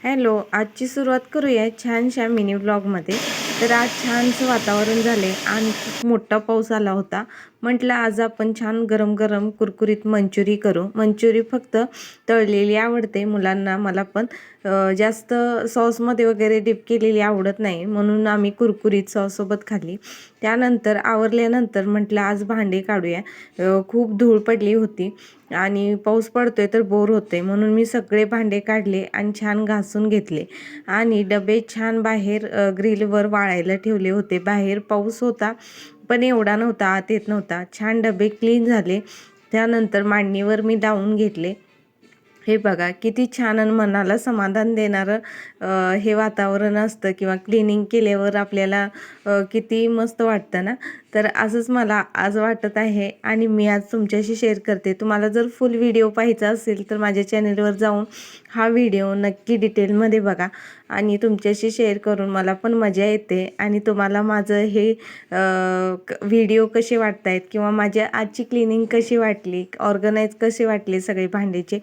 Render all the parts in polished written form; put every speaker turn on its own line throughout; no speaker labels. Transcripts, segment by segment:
Hello, आजची सुरुवात करूया छानशा मिनी व्लॉगमध्ये. तर आज छानसं वातावरण झाले आणि खूप मोठा पाऊस आला होता. म्हटलं आज आपण छान गरम गरम कुरकुरीत मंचुरी करू. मंचुरी फक्त तळलेली आवडते मुलांना, मला पण जास्त सॉसमध्ये वगैरे डिप केलेली आवडत नाही, म्हणून आम्ही कुरकुरीत सॉससोबत खाल्ली. त्यानंतर आवरल्यानंतर म्हटलं आज भांडे काढूया. खूप धूळ पडली होती आणि पाऊस पडतोय तर बोर होते, म्हणून मी सगळे भांडे काढले आणि छान घासून घेतले आणि डबे छान बाहेर ग्रिलवर वाळायला ठेवले होते. बाहेर पाऊस होता पण एवढा नव्हता, आत येत नव्हता. छान डबे क्लीन झाले. त्यानंतर मांडणीवर मी लावून घेतले. हे बघा किती छान आणि मनाला समाधान देणारं हे वातावरण असतं, किंवा क्लिनिंग केल्यावर आपल्याला किती मस्त वाटतं ना. तर असंच मला आज वाटत आहे आणि मी आज तुमच्याशी शेअर करते. तुम्हाला जर फुल व्हिडिओ पाहायचा असेल तर माझ्या चॅनलवर जाऊन हा व्हिडिओ नक्की डिटेलमध्ये बघा आणि तुमच्याशी शेअर करून मला पण मजा येते. आणि तुम्हाला माझं हे व्हिडिओ कसे वाटत आहेत, किंवा माझ्या आजची क्लिनिंग कशी वाटली, ऑर्गनाईज कसे वाटले सगळे भांडेचे,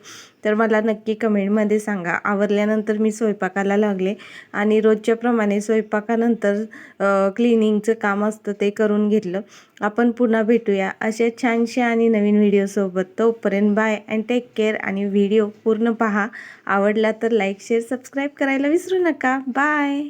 तर मला नक्की कमेंटमध्ये सांगा. आवरल्यानंतर मी स्वयंपाकाला लागले आणि रोजच्याप्रमाणे स्वयंपाकानंतर क्लिनिंगचं काम असतं ते करून घेतलं. आपण पुन्हा भेटूया अशा छानशा आणि नवीन व्हिडिओसोबत. तोपर्यंत बाय अँड टेक केअर. आणि व्हिडिओ पूर्ण पहा. आवडला तर लाईक शेअर सबस्क्राईब करायला विसरू नका. बाय.